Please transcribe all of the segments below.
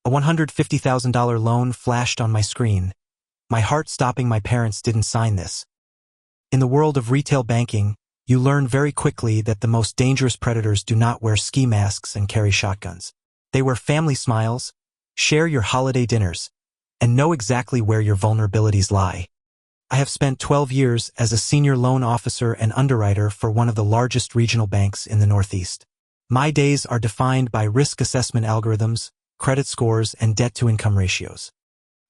A $150,000 loan flashed on my screen, my heart stopping. My parents didn't sign this. In the world of retail banking, you learn very quickly that the most dangerous predators do not wear ski masks and carry shotguns. They wear family smiles, share your holiday dinners, and know exactly where your vulnerabilities lie. I have spent 12 years as a senior loan officer and underwriter for one of the largest regional banks in the Northeast. My days are defined by risk assessment algorithms, credit scores, and debt-to-income ratios.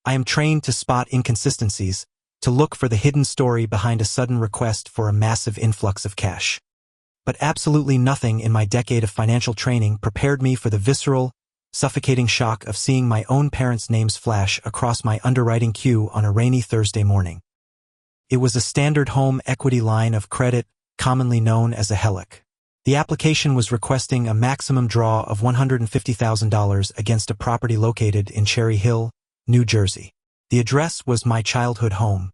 I am trained to spot inconsistencies, to look for the hidden story behind a sudden request for a massive influx of cash. But absolutely nothing in my decade of financial training prepared me for the visceral, suffocating shock of seeing my own parents' names flash across my underwriting queue on a rainy Thursday morning. It was a standard home equity line of credit, commonly known as a HELOC. The application was requesting a maximum draw of $150,000 against a property located in Cherry Hill, New Jersey. The address was my childhood home.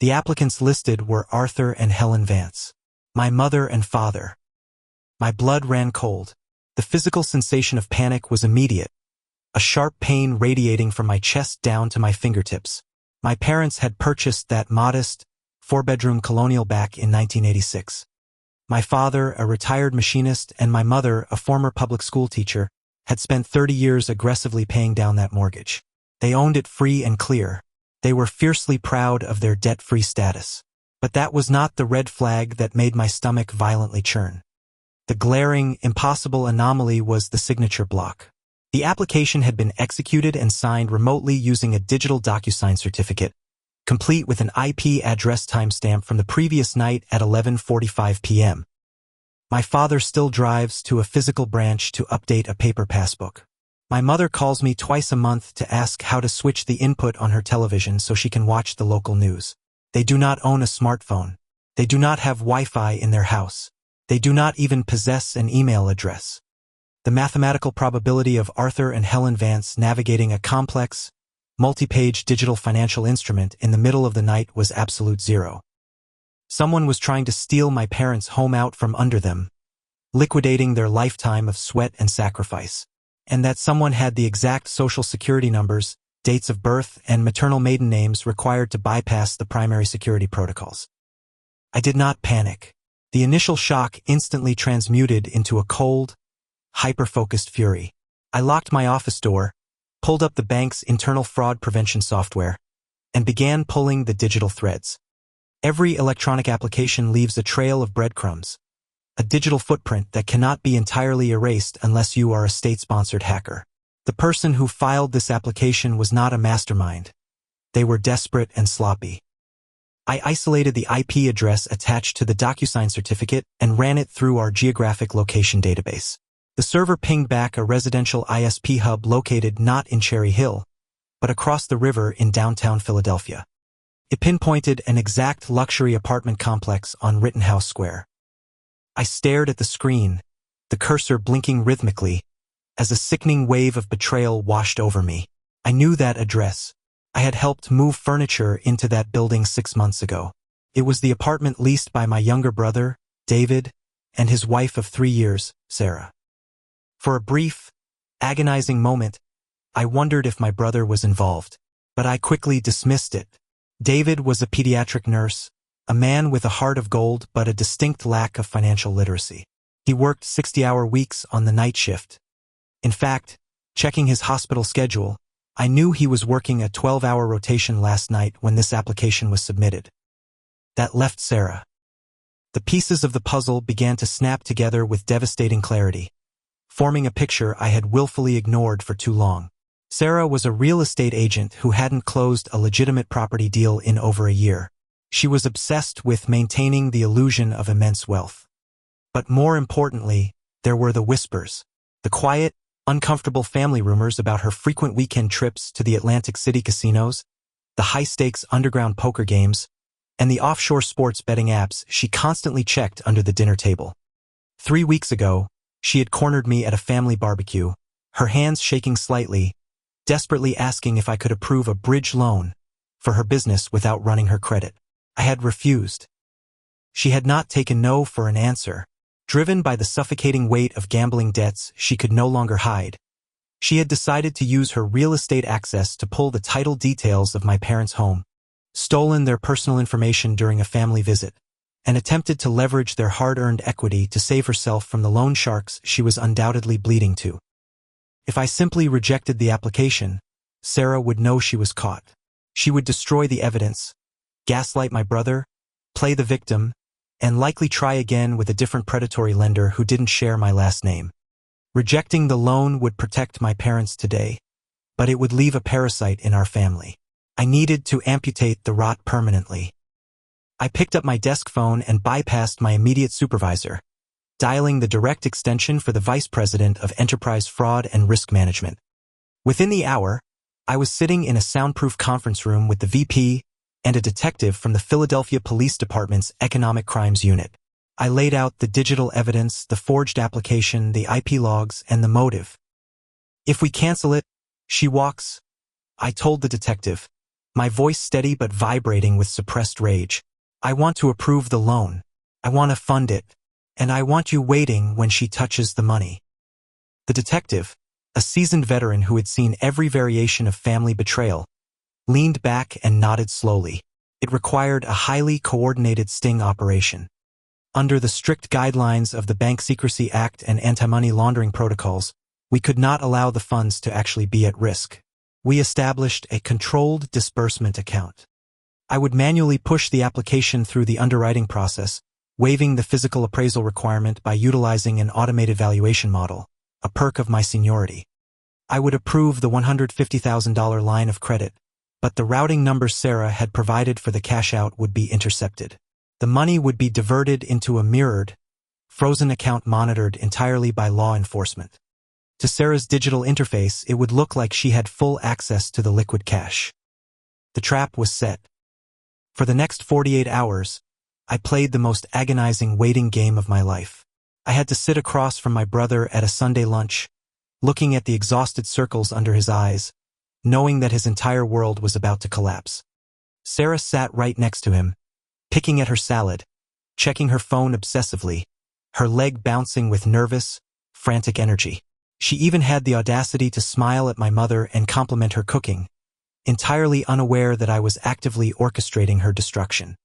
The applicants listed were Arthur and Helen Vance, my mother and father. My blood ran cold. The physical sensation of panic was immediate, a sharp pain radiating from my chest down to my fingertips. My parents had purchased that modest, four-bedroom colonial back in 1986. My father, a retired machinist, and my mother, a former public school teacher, had spent 30 years aggressively paying down that mortgage. They owned it free and clear. They were fiercely proud of their debt-free status. But that was not the red flag that made my stomach violently churn. The glaring, impossible anomaly was the signature block. The application had been executed and signed remotely using a digital DocuSign certificate, complete with an IP address timestamp from the previous night at 11:45 p.m. My father still drives to a physical branch to update a paper passbook. My mother calls me twice a month to ask how to switch the input on her television so she can watch the local news. They do not own a smartphone. They do not have Wi-Fi in their house. They do not even possess an email address. The mathematical probability of Arthur and Helen Vance navigating a complex, multi-page digital financial instrument in the middle of the night was absolute zero. Someone was trying to steal my parents' home out from under them, liquidating their lifetime of sweat and sacrifice. And that someone had the exact social security numbers, dates of birth, and maternal maiden names required to bypass the primary security protocols. I did not panic. The initial shock instantly transmuted into a cold, hyper-focused fury. I locked my office door, pulled up the bank's internal fraud prevention software, and began pulling the digital threads. Every electronic application leaves a trail of breadcrumbs, a digital footprint that cannot be entirely erased unless you are a state-sponsored hacker. The person who filed this application was not a mastermind. They were desperate and sloppy. I isolated the IP address attached to the DocuSign certificate and ran it through our geographic location database. The server pinged back a residential ISP hub located not in Cherry Hill, but across the river in downtown Philadelphia. It pinpointed an exact luxury apartment complex on Rittenhouse Square. I stared at the screen, the cursor blinking rhythmically, as a sickening wave of betrayal washed over me. I knew that address. I had helped move furniture into that building 6 months ago. It was the apartment leased by my younger brother, David, and his wife of 3 years, Sarah. For a brief, agonizing moment, I wondered if my brother was involved, but I quickly dismissed it. David was a pediatric nurse, a man with a heart of gold but a distinct lack of financial literacy. He worked 60-hour weeks on the night shift. In fact, checking his hospital schedule, I knew he was working a 12-hour rotation last night when this application was submitted. That left Sarah. The pieces of the puzzle began to snap together with devastating clarity, forming a picture I had willfully ignored for too long. Sarah was a real estate agent who hadn't closed a legitimate property deal in over a year. She was obsessed with maintaining the illusion of immense wealth. But more importantly, there were the whispers, the quiet, uncomfortable family rumors about her frequent weekend trips to the Atlantic City casinos, the high-stakes underground poker games, and the offshore sports betting apps she constantly checked under the dinner table. 3 weeks ago, she had cornered me at a family barbecue, her hands shaking slightly, desperately asking if I could approve a bridge loan for her business without running her credit. I had refused. She had not taken no for an answer. Driven by the suffocating weight of gambling debts she could no longer hide, She had decided to use her real estate access to pull the title details of my parents' home, stolen their personal information during a family visit, and attempted to leverage their hard-earned equity to save herself from the loan sharks she was undoubtedly bleeding to. If I simply rejected the application, Sarah would know she was caught. She would destroy the evidence, gaslight my brother, play the victim, and likely try again with a different predatory lender who didn't share my last name. Rejecting the loan would protect my parents today, but it would leave a parasite in our family. I needed to amputate the rot permanently. I picked up my desk phone and bypassed my immediate supervisor, dialing the direct extension for the Vice President of Enterprise Fraud and Risk Management. Within the hour, I was sitting in a soundproof conference room with the VP and a detective from the Philadelphia Police Department's Economic Crimes Unit. I laid out the digital evidence, the forged application, the IP logs, and the motive. If we cancel it, she walks, I told the detective, my voice steady but vibrating with suppressed rage. I want to approve the loan. I want to fund it. And I want you waiting when she touches the money. The detective, a seasoned veteran who had seen every variation of family betrayal, leaned back and nodded slowly. It required a highly coordinated sting operation. Under the strict guidelines of the Bank Secrecy Act and anti-money laundering protocols, we could not allow the funds to actually be at risk. We established a controlled disbursement account. I would manually push the application through the underwriting process, waiving the physical appraisal requirement by utilizing an automated valuation model, a perk of my seniority. I would approve the $150,000 line of credit, but the routing number Sarah had provided for the cash out would be intercepted. The money would be diverted into a mirrored, frozen account monitored entirely by law enforcement. To Sarah's digital interface, it would look like she had full access to the liquid cash. The trap was set. For the next 48 hours, I played the most agonizing waiting game of my life. I had to sit across from my brother at a Sunday lunch, looking at the exhausted circles under his eyes, knowing that his entire world was about to collapse. Sarah sat right next to him, picking at her salad, checking her phone obsessively, her leg bouncing with nervous, frantic energy. She even had the audacity to smile at my mother and compliment her cooking, entirely unaware that I was actively orchestrating her destruction.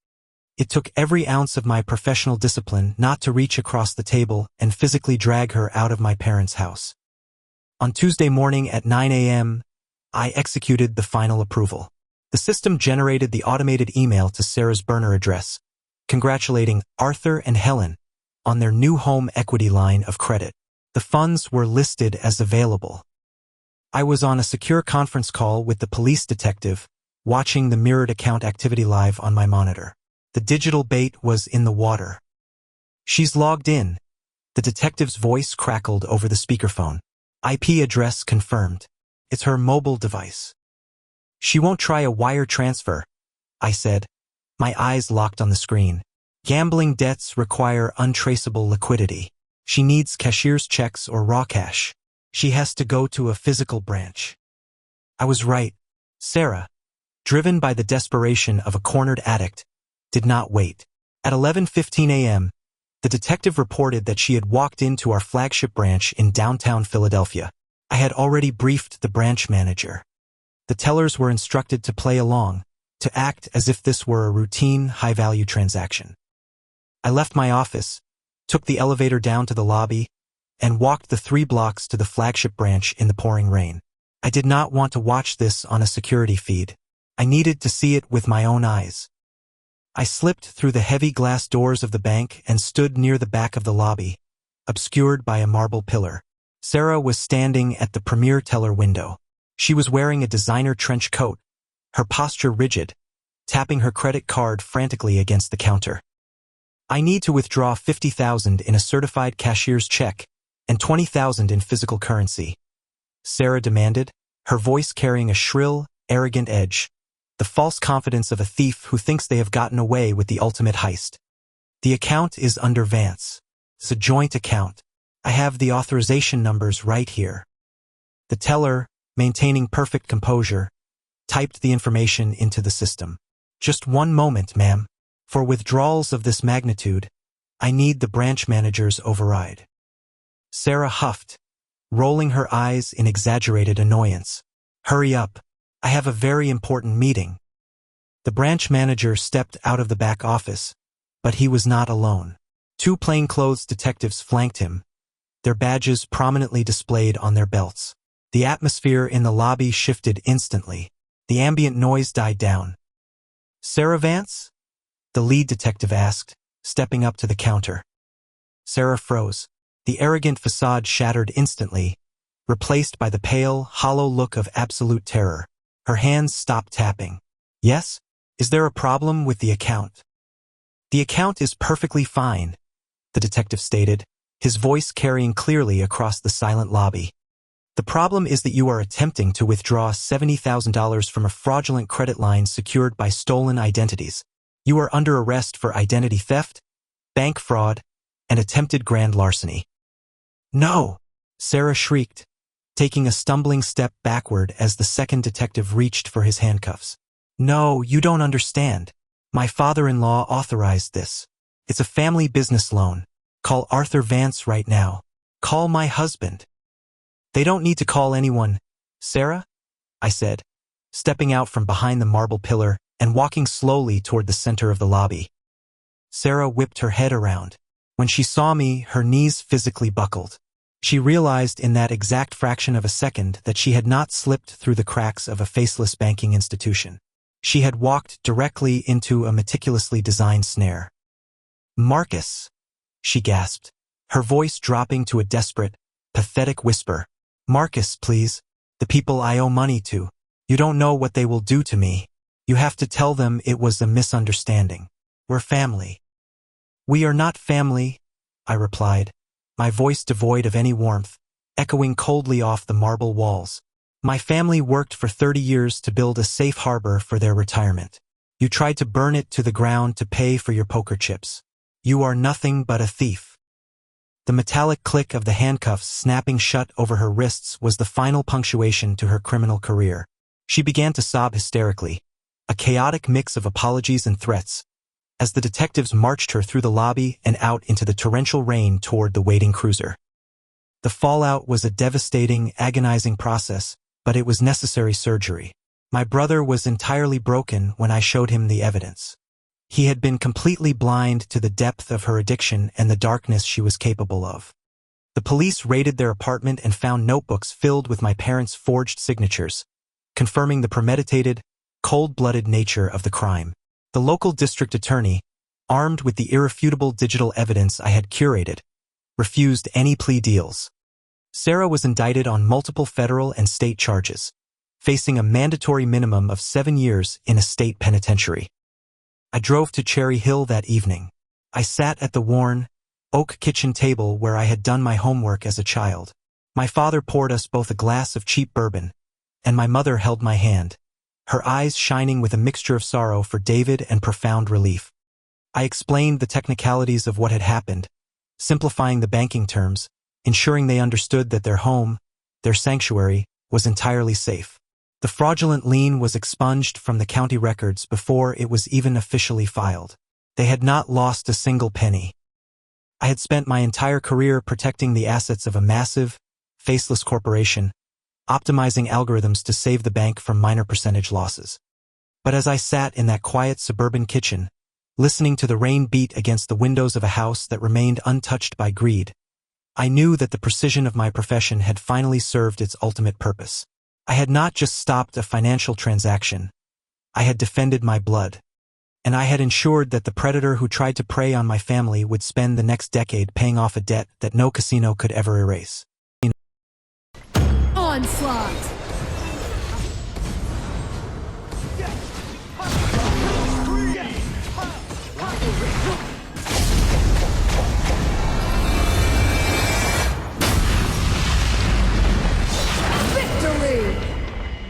It took every ounce of my professional discipline not to reach across the table and physically drag her out of my parents' house. On Tuesday morning at 9 a.m., I executed the final approval. The system generated the automated email to Sarah's burner address, congratulating Arthur and Helen on their new home equity line of credit. The funds were listed as available. I was on a secure conference call with the police detective, watching the mirrored account activity live on my monitor. The digital bait was in the water. She's logged in. The detective's voice crackled over the speakerphone. IP address confirmed. It's her mobile device. She won't try a wire transfer, I said, my eyes locked on the screen. Gambling debts require untraceable liquidity. She needs cashier's checks or raw cash. She has to go to a physical branch. I was right. Sarah, driven by the desperation of a cornered addict, did not wait. At 11:15 a.m., the detective reported that she had walked into our flagship branch in downtown Philadelphia. I had already briefed the branch manager. The tellers were instructed to play along, to act as if this were a routine, high-value transaction. I left my office, took the elevator down to the lobby, and walked the 3 blocks to the flagship branch in the pouring rain. I did not want to watch this on a security feed. I needed to see it with my own eyes. I slipped through the heavy glass doors of the bank and stood near the back of the lobby, obscured by a marble pillar. Sarah was standing at the premier teller window. She was wearing a designer trench coat, her posture rigid, tapping her credit card frantically against the counter. I need to withdraw $50,000 in a certified cashier's check and $20,000 in physical currency, Sarah demanded, her voice carrying a shrill, arrogant edge, the false confidence of a thief who thinks they have gotten away with the ultimate heist. The account is under Vance. It's a joint account. I have the authorization numbers right here. The teller, maintaining perfect composure, typed the information into the system. Just one moment, ma'am. For withdrawals of this magnitude, I need the branch manager's override. Sarah huffed, rolling her eyes in exaggerated annoyance. "Hurry up. I have a very important meeting." The branch manager stepped out of the back office, but he was not alone. Two plainclothes detectives flanked him, their badges prominently displayed on their belts. The atmosphere in the lobby shifted instantly. The ambient noise died down. "Sarah Vance?" the lead detective asked, stepping up to the counter. Sarah froze. The arrogant facade shattered instantly, replaced by the pale, hollow look of absolute terror. Her hands stopped tapping. "Yes? Is there a problem with the account?" "The account is perfectly fine," the detective stated, his voice carrying clearly across the silent lobby. "The problem is that you are attempting to withdraw $70,000 from a fraudulent credit line secured by stolen identities. You are under arrest for identity theft, bank fraud, and attempted grand larceny." "No!" Sarah shrieked, taking a stumbling step backward as the second detective reached for his handcuffs. "No, you don't understand. My father-in-law authorized this. It's a family business loan. Call Arthur Vance right now. Call my husband." "They don't need to call anyone, Sarah," I said, stepping out from behind the marble pillar and walking slowly toward the center of the lobby. Sarah whipped her head around. When she saw me, her knees physically buckled. She realized in that exact fraction of a second that she had not slipped through the cracks of a faceless banking institution. She had walked directly into a meticulously designed snare. "Marcus," she gasped, her voice dropping to a desperate, pathetic whisper. "Marcus, please. The people I owe money to. You don't know what they will do to me. You have to tell them it was a misunderstanding. We're family." "We are not family," I replied, my voice devoid of any warmth, echoing coldly off the marble walls. "My family worked for 30 years to build a safe harbor for their retirement. You tried to burn it to the ground to pay for your poker chips. You are nothing but a thief." The metallic click of the handcuffs snapping shut over her wrists was the final punctuation to her criminal career. She began to sob hysterically, a chaotic mix of apologies and threats, as the detectives marched her through the lobby and out into the torrential rain toward the waiting cruiser. The fallout was a devastating, agonizing process, but it was necessary surgery. My brother was entirely broken when I showed him the evidence. He had been completely blind to the depth of her addiction and the darkness she was capable of. The police raided their apartment and found notebooks filled with my parents' forged signatures, confirming the premeditated, cold-blooded nature of the crime. The local district attorney, armed with the irrefutable digital evidence I had curated, refused any plea deals. Sarah was indicted on multiple federal and state charges, facing a mandatory minimum of 7 years in a state penitentiary. I drove to Cherry Hill that evening. I sat at the worn, oak kitchen table where I had done my homework as a child. My father poured us both a glass of cheap bourbon, and my mother held my hand, her eyes shining with a mixture of sorrow for David and profound relief. I explained the technicalities of what had happened, simplifying the banking terms, ensuring they understood that their home, their sanctuary, was entirely safe. The fraudulent lien was expunged from the county records before it was even officially filed. They had not lost a single penny. I had spent my entire career protecting the assets of a massive, faceless corporation, optimizing algorithms to save the bank from minor percentage losses. But as I sat in that quiet suburban kitchen, listening to the rain beat against the windows of a house that remained untouched by greed, I knew that the precision of my profession had finally served its ultimate purpose. I had not just stopped a financial transaction. I had defended my blood. And I had ensured that the predator who tried to prey on my family would spend the next decade paying off a debt that no casino could ever erase. Onslaught!